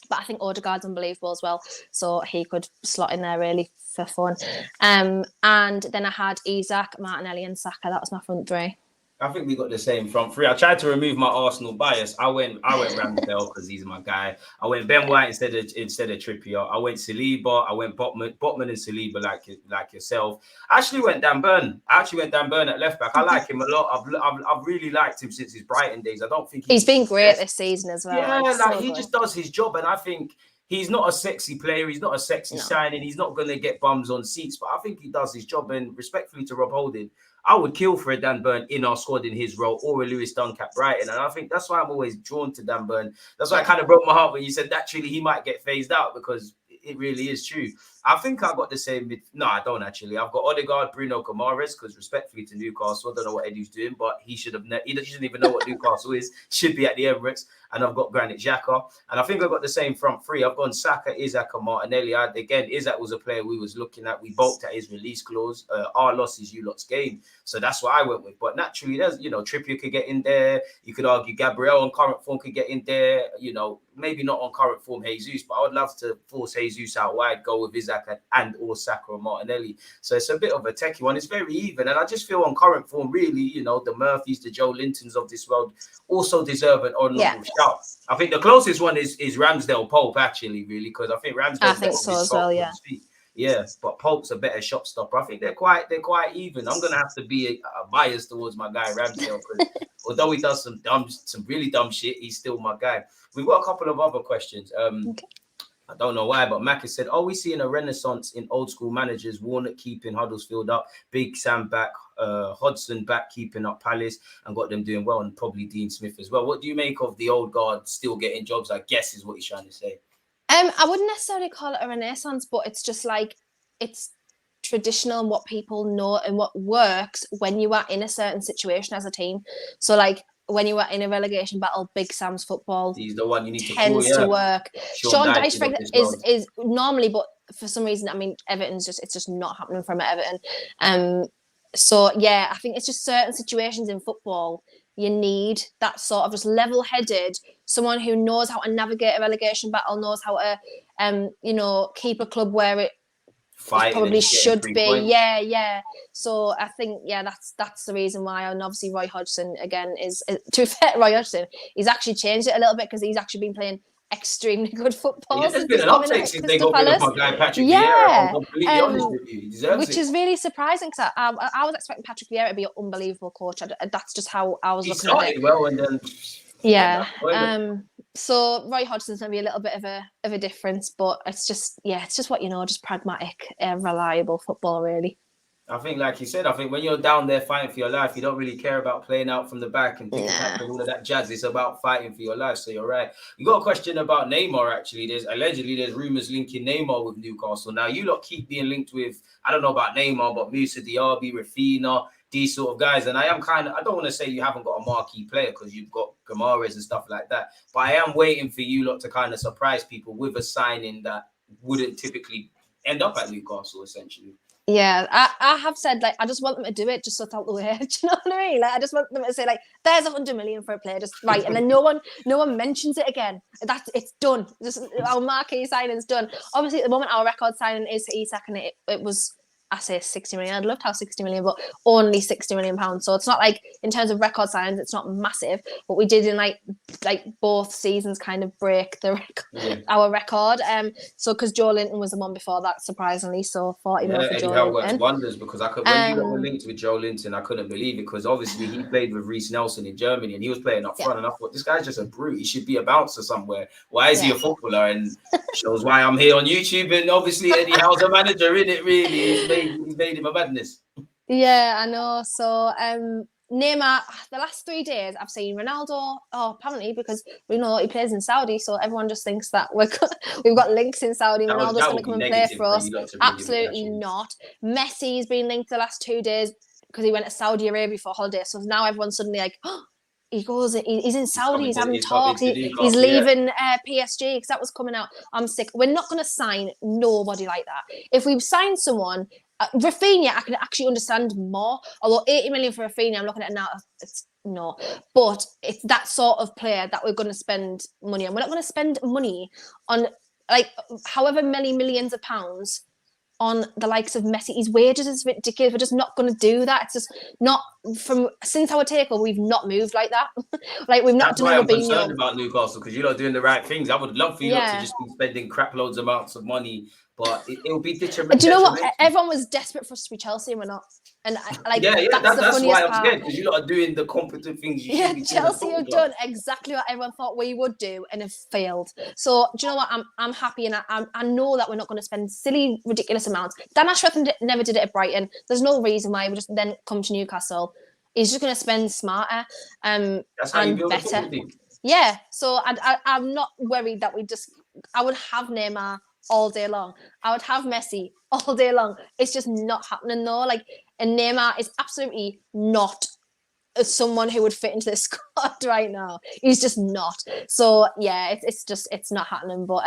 But I think Odegaard's unbelievable as well, so he could slot in there really for fun. And then I had Isak, Martinelli and Saka. That was my front three. I think we got the same front three. I tried to remove my Arsenal bias. I went Ramsdale because he's my guy. I went Ben White instead of Trippier. I went Saliba. I went Botman and Saliba like yourself. I actually went Dan Burn. At left back. I like him a lot. I've really liked him since his Brighton days. I don't think he's been great this season as well. Yeah, he just does his job, and I think he's not a sexy player. He's not a sexy signing. He's not going to get bums on seats, but I think he does his job. And respectfully to Rob Holding, I would kill for a Dan Burn in our squad in his role, or a Lewis Dunk at Brighton. And I think that's why I'm always drawn to Dan Burn. That's why I kind of broke my heart when you said naturally he might get phased out, because it really is true. I think I got the same. No, I don't actually. I've got Odegaard, Bruno Guimaraes, because respectfully to Newcastle, I don't know what Eddie's doing, but he should have. He doesn't even know what Newcastle is. Should be at the Emirates. And I've got Granit Xhaka. And I think I've got the same front three. I've gone Saka, Isak, and Martinelli. Again, Isak was a player we was looking at. We bulked at his release clause. Our loss is you lot's gain. So that's what I went with. But naturally, there's, Trippier could get in there. You could argue Gabriel on current form could get in there. Maybe not on current form Jesus, but I would love to force Jesus out wide, go with Isak and or Saka or Martinelli. So it's a bit of a techie one. It's very even. And I just feel on current form, really, the Murphys, the Joe Lintons of this world also deserve an honourable shout. I think the closest one is Ramsdale Pope, actually, really, because I think Ramsdale. I think so as well, yeah. Yeah, but Pope's a better shot stopper. I think they're quite even. I'm gonna have to be a bias towards my guy Ramsdale, because although he does some really dumb shit, he's still my guy. We've got a couple of other questions. Okay. I don't know why, but Mac has said, are we seeing a renaissance in old school managers? Warnock keeping Huddersfield up, Big Sam back, Hodgson back, keeping up Palace, and got them doing well, and probably Dean Smith as well. What do you make of the old guard still getting jobs, I guess is what he's trying to say? I wouldn't necessarily call it a renaissance, but it's just like, it's traditional and what people know and what works when you are in a certain situation as a team. So like, when you are in a relegation battle, Big Sam's football, he's the one you need to tends call, to work. Sean Dyche is normally, but for some reason, I mean, it's just not happening from Everton. So yeah, I think it's just certain situations in football you need that sort of just level-headed, someone who knows how to navigate a relegation battle, knows how to keep a club where it probably should be. Points. Yeah. So I think, that's the reason why. And obviously Roy Hodgson, again, is to be fair, Roy Hodgson, he's actually changed it a little bit because he's actually been playing extremely good football. There's been an uptake since they got rid of my guy Patrick Vieira. I'm completely honest with you. He deserves which is really surprising because I was expecting Patrick Vieira to be an unbelievable coach. That's just how I was looking at it. He started well and then... Yeah. So Roy Hodgson's going to be a little bit of a difference, but it's just what just pragmatic, reliable football, really. I think, like you said, I think when you're down there fighting for your life, you don't really care about playing out from the back and Nah. and all of that jazz. It's about fighting for your life. So you're right. You got a question about Neymar, actually. There's rumors linking Neymar with Newcastle. Now, you lot keep being linked with, I don't know about Neymar, but Musa Diaby, Rafinha, these sort of guys. And I don't want to say you haven't got a marquee player because you've got Gamares and stuff like that. But I am waiting for you lot to kind of surprise people with a signing that wouldn't typically end up at Newcastle, essentially. Yeah, I have said, like, I just want them to do it just so it's out the way. Do you know what I mean? Like, I just want them to say, like, there's 100 million for a player, just right, and then no one mentions it again. It's done. Just our marquee signing's done. Obviously, at the moment, our record signing is Isak, and it was, I say 60 million. I'd love to have 60 million, but only 60 million pounds. So it's not like, in terms of record signings, it's not massive. But we did in like both seasons kind of break our record. So because Joe Linton was the one before that, surprisingly. So 40 million for Eddie Joe Howe Linton. works wonders because when you got linked with Joe Linton, I couldn't believe it because obviously he played with Reece Nelson in Germany and he was playing up front, and I thought this guy's just a brute. He should be a bouncer somewhere. Why is he a footballer? And shows why I'm here on YouTube. And obviously Eddie Howe's a manager, isn't it? Really, he's made him a madness. Yeah, I know. So Neymar, the last 3 days I've seen Ronaldo. Oh, apparently because we know he plays in Saudi, so everyone just thinks that we've got links in Saudi. Ronaldo's going to come and play for us. Absolutely not. Messi's been linked the last 2 days because he went to Saudi Arabia for a holiday. So now everyone's suddenly like, oh, he's in Saudi, he's having talks, he's leaving PSG because that was coming out. I'm sick. We're not going to sign nobody like that. If we've signed someone, Rafinha, I can actually understand more. Although 80 million for Rafinha, I'm looking at it now, it's no. But it's that sort of player that we're going to spend money on. We're not going to spend money on, like, however many millions of pounds on the likes of Messi. His wages is ridiculous. We're just not going to do that. It's just not since our takeover. We've not moved like that. Like we've not. That's why I'm concerned about Newcastle because you're not doing the right things. I would love for you not to just be spending crap loads of amounts of money, but it'll be detrimental. Do you know what? Everyone was desperate for us to be Chelsea, and we're not. And that's why I'm scared because you're not doing the competent things. Chelsea have done exactly what everyone thought we would do and have failed. So do you know what? I'm happy, and I know that we're not going to spend silly, ridiculous amounts. Dan Ashworth never did it at Brighton. There's no reason why we just then come to Newcastle. He's just going to spend smarter and better. Yeah. So I'm not worried that I would have Neymar all day long. I would have Messi all day long. It's just not happening though. Like, and Neymar is absolutely not someone who would fit into this squad right now. He's just not. So yeah, it's not happening. But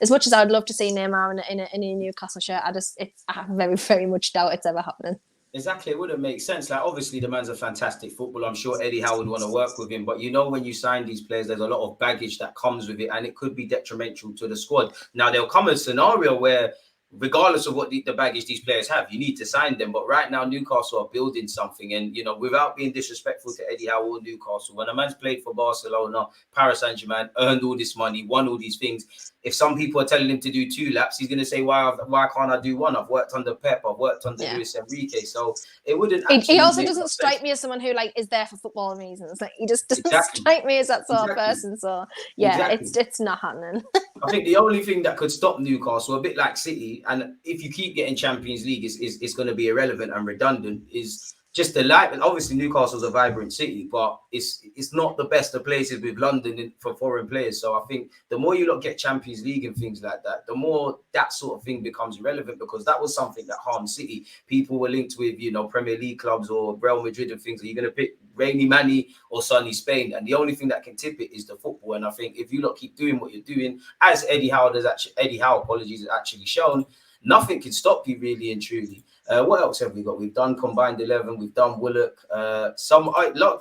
as much as I would love to see Neymar in a Newcastle shirt, I very, very much doubt it's ever happening. Exactly, it wouldn't make sense. Like, obviously, the man's a fantastic footballer. I'm sure Eddie Howe would want to work with him. But you know, when you sign these players, there's a lot of baggage that comes with it, and it could be detrimental to the squad. Now, there'll come a scenario where, regardless of what the baggage these players have, you need to sign them. But right now, Newcastle are building something. And, you know, without being disrespectful to Eddie Howe or Newcastle, when a man's played for Barcelona, Paris Saint-Germain, earned all this money, won all these things, if some people are telling him to do 2 laps, he's going to say, why can't I do 1? I've worked under Pep, I've worked under Luis Enrique. So it wouldn't. He also doesn't strike me as someone who is there for football reasons. Like, he just doesn't strike me as that sort of person. So yeah, it's not happening. I think the only thing that could stop Newcastle, a bit like City, and if you keep getting Champions League, is going to be irrelevant and redundant, is just the light. Obviously, Newcastle's a vibrant city, but it's not the best of places with London for foreign players. So I think the more you get Champions League and things like that, the more that sort of thing becomes relevant, because that was something that harmed City. People were linked with, Premier League clubs or Real Madrid and things. Are you going to pick rainy Manny or sunny Spain? And the only thing that can tip it is the football. And I think if you keep doing what you're doing, as Eddie Howe has actually shown, nothing can stop you really and truly. What else have we got? We've done combined 11. We've done Willock.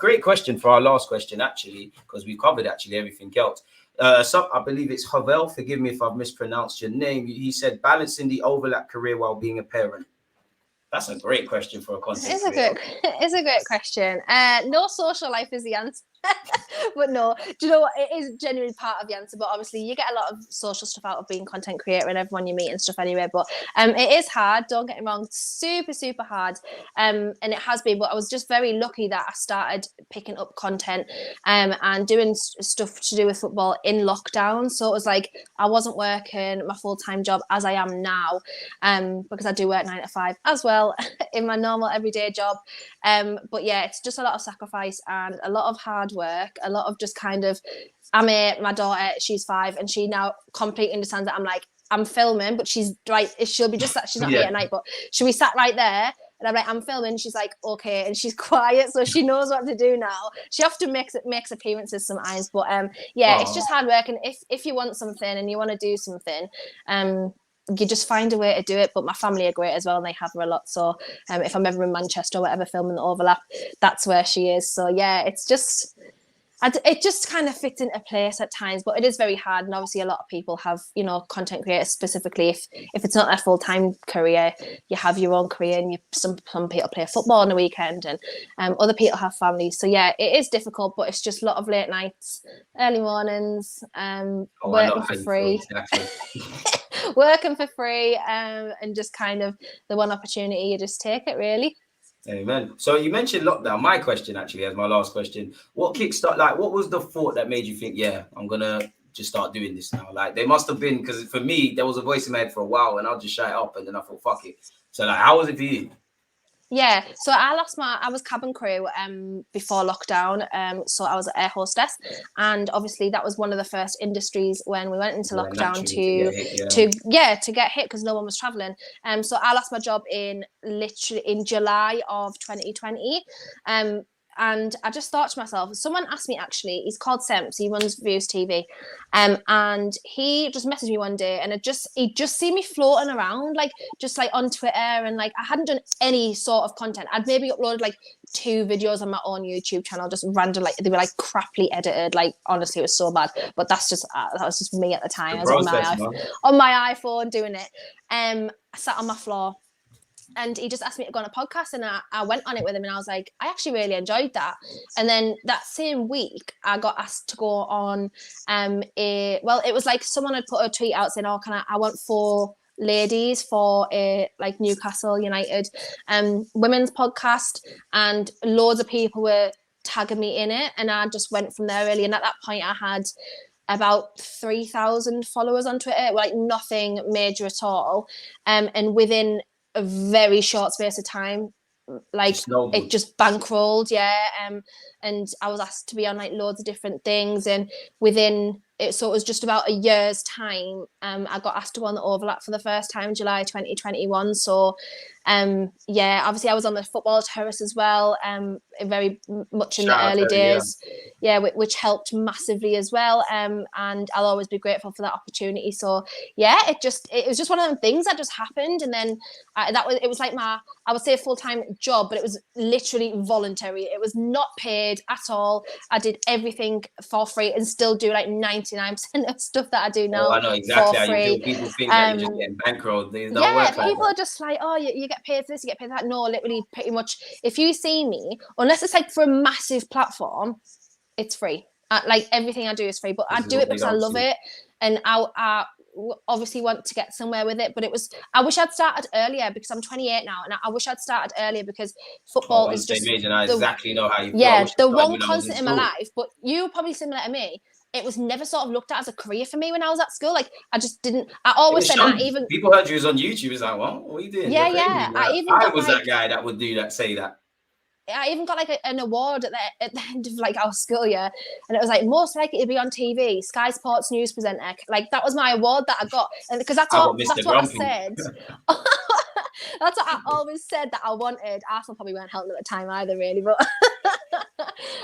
Great question for our last question, actually, because we covered actually everything else. I believe it's Howe. Forgive me if I've mispronounced your name. He said balancing the overlap career while being a parent. That's a great question for a content. It's a great question. No social life is the answer. But no, do you know what? It is genuinely part of the answer. But obviously, you get a lot of social stuff out of being content creator and everyone you meet and stuff anyway. But it is hard. Don't get me wrong, super, super hard. And it has been. But I was just very lucky that I started picking up content and doing stuff to do with football in lockdown. So it was like I wasn't working my full-time job as I am now, because I do work 9 to 5 as well in my normal everyday job. But yeah, it's just a lot of sacrifice and a lot of hard work, a lot of just kind of, my daughter, she's 5 and she now completely understands that I'm filming, but she's like, she'll be just, she's not here at night, but she'll be sat right there. And I'm like, I'm filming. She's like, okay. And she's quiet. So she knows what to do now. She often makes appearances sometimes. But it's just hard work. And if you want something and you want to do something, you just find a way to do it. But my family are great as well. And they have her a lot. So if I'm ever in Manchester or whatever, filming the overlap, that's where she is. So yeah, it's just... it just kind of fits into place at times, but it is very hard. And obviously a lot of people have, content creators specifically. If it's not their full-time career, you have your own career, and some people play football on the weekend, and other people have families. So yeah, it is difficult, but it's just a lot of late nights, early mornings, working for free. Exactly. Working for free, and just kind of the one opportunity, you just take it, really. Amen. So you mentioned lockdown. My question, actually, as my last question, what was the thought that made you think, yeah, I'm gonna just start doing this now? Like, there must have been, because for me, there was a voice in my head for a while, and I'll just shut it up, and then I thought, fuck it. So like, how was it for you? Yeah, so I was cabin crew before lockdown. So I was an air hostess, and obviously that was one of the first industries when we went into lockdown to get hit because no one was traveling. So I lost my job in July of 2020. And I just thought to myself, someone asked me, actually, he's called Semps, he runs Views TV, and he just messaged me one day, and he just seen me floating around, just on Twitter, and I hadn't done any sort of content. I'd maybe uploaded 2 videos on my own YouTube channel, just random, they were crappily edited, honestly, it was so bad, but that was just me at the time. I was on my iPhone doing it. I sat on my floor, and he just asked me to go on a podcast, and I went on it with him, and I was like, I actually really enjoyed that. And then that same week, I got asked to go on it was someone had put a tweet out saying, I want 4 ladies for a Newcastle United women's podcast, and loads of people were tagging me in it, and I just went from there, really. And at that point, I had about 3,000 followers on Twitter, nothing major at all, and within a very short space of time, it just bankrolled, and I was asked to be on loads of different things, and within it, so it was just about a year's time, I got asked to go on the overlap for the first time, July 2021. So obviously I was on the football terrace as well, very much in the early days, which helped massively as well, and I'll always be grateful for that opportunity. So it was just one of them things that just happened, and then it was I would say a full-time job, but it was literally voluntary. It was not paid at all. I did everything for free and still do 99% of stuff that I do now. I know exactly how free. you feel. People think that you're just getting bankrolled. People are just you get paid for this, you get paid for that. No, literally, pretty much, if you see me, unless it's for a massive platform, it's free. Everything I do is free, but I do it because I love it, and I obviously want to get somewhere with it. But I wish I'd started earlier, because I'm 28 now, and I wish I'd started earlier, because football is just I exactly know how you feel. Yeah, the one constant in my life. But you're probably similar to me. It was never sort of looked at as a career for me when I was at school. I just didn't. I always said that. Even people heard you was on YouTube. It's what are you doing? Yeah. I was that guy that would do that. Say that. I even got an award at the end of our school year, and it was most likely to be on TV, Sky Sports news presenter. That was my award that I got, and because that's what I said. That's what I always said that I wanted. Arsenal probably weren't helping at the time either, really, but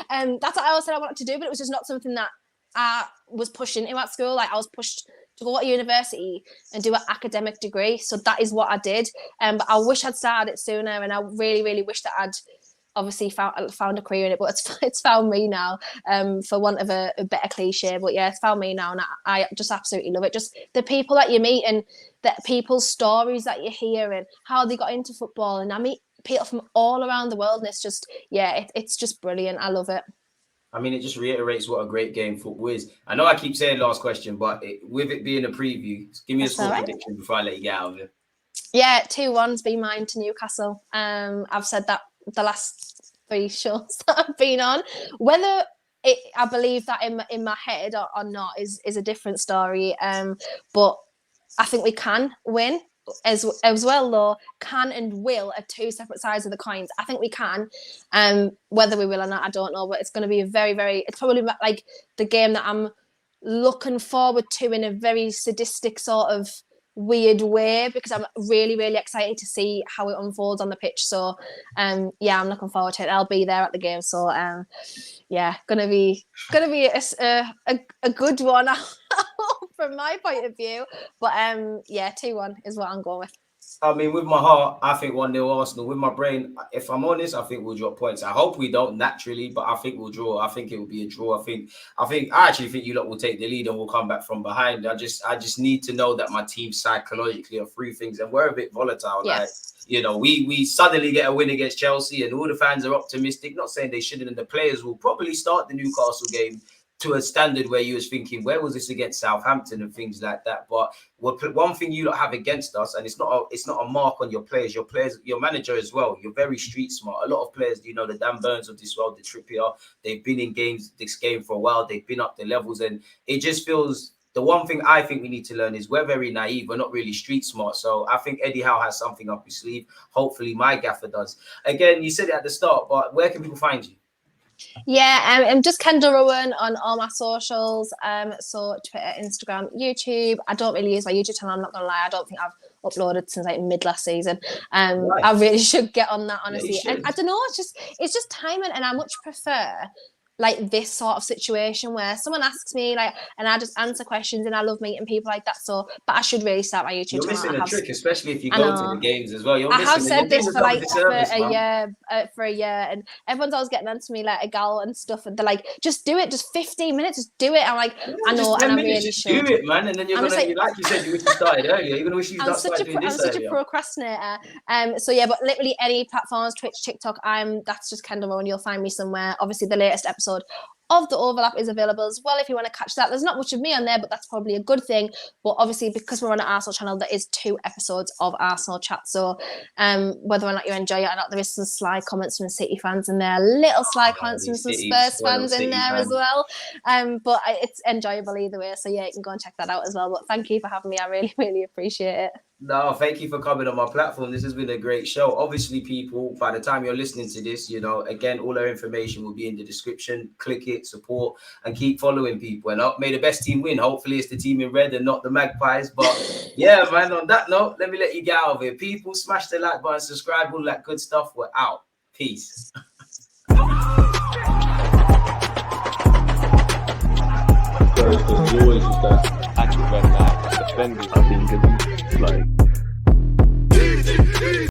that's what I always said I wanted to do. But it was just not something that I was pushed into at school. I was pushed to go to university and do an academic degree, so that is what I did. But I wish I'd started it sooner, and I really, really wish that I'd obviously found a career in it. But it's found me now, for want of a better cliche. But yeah, it's found me now, and I just absolutely love it. Just the people that you meet, and the people's stories that you hear, and how they got into football. And I meet people from all around the world, and it's just it's just brilliant. I love it. I mean, it just reiterates what a great game football is. I know I keep saying last question, but with it being a preview, give me a score prediction before I let you get out of it. Yeah, 2-1's be mine to Newcastle. I've said that the last 3 shows that I've been on. Whether I believe that in my head or not is a different story. But I think we can win as well, though. Can and will are 2 separate sides of the coins. I think we can. Whether we will or not, I don't know. But it's going to be a very, very. It's probably like the game that I'm looking forward to in a very sadistic sort of weird way, because I'm really, really excited to see how it unfolds on the pitch. So yeah, I'm looking forward to it. I'll be there at the game. So yeah, gonna be a good one from my point of view. But yeah, 2-1 is what I'm going with. I mean, with my heart, I think 1-0 Arsenal. With my brain, if I'm honest, I think we'll drop points. I hope we don't naturally, but I think we'll draw. I think it will be a draw. I actually think you lot will take the lead and we'll come back from behind. I just need to know that my team psychologically are through things, and we're a bit volatile. Yes. Like, you know, we suddenly get a win against Chelsea and all the fans are optimistic. Not saying they shouldn't, and the players will probably start the Newcastle game to a standard where you was thinking, where was this against Southampton and things like that. But one thing you lot have against us, and it's not a mark on your players, your manager as well. You're very street smart. A lot of players, you know, the Dan Burns of this world, the Trippier, they've been in this game for a while. They've been up the levels, and it just feels. The one thing I think we need to learn is we're very naive. We're not really street smart. So I think Eddie Howe has something up his sleeve. Hopefully my gaffer does. Again, you said it at the start, but where can people find you? Yeah, I'm just Kendall Rowen on all my socials. So Twitter, Instagram, YouTube. I don't really use my YouTube channel. I'm not gonna lie. I don't think I've uploaded since like mid last season. Right. I really should get on that, honestly. And I don't know. It's just timing, and I much prefer like this sort of situation where someone asks me like, and I just answer questions, and I love meeting people like that. So, but I should really start my YouTube channel. You're missing a trick, especially if you go to the games as well. I have said this for like for a year, and everyone's always getting onto me like a gal and stuff, and they're like, just do it, just 15 minutes, just do it. I'm like, I know, and I really should. Do it, man, and then you're gonna, like you said, you wish you started earlier. You're gonna wish you started doing this earlier. I'm such a procrastinator. So yeah, but literally any platforms, Twitch, TikTok, that's just Kendall Rowen. You'll find me somewhere. Obviously, the latest episode of The Overlap is available as well if you want to catch that. There's not much of me on there, but that's probably a good thing. But obviously, because we're on an Arsenal channel, there is 2 episodes of Arsenal chat. So whether or not you enjoy it or not, there is some sly comments from City fans in there, little sly comments from some Spurs fans in there as well. But it's enjoyable either way. So yeah, you can go and check that out as well. But thank you for having me. I really, really appreciate it. No, thank you for coming on my platform. This has been a great show. Obviously, people, by the time you're listening to this, you know, again, all our information will be in the description. Click it, support, and keep following people. And may the best team win. Hopefully, it's the team in red and not the Magpies. But yeah, man, on that note, let me let you get out of here. People, smash the like button, subscribe, all that good stuff. We're out. Peace. There's always just that. I think it's like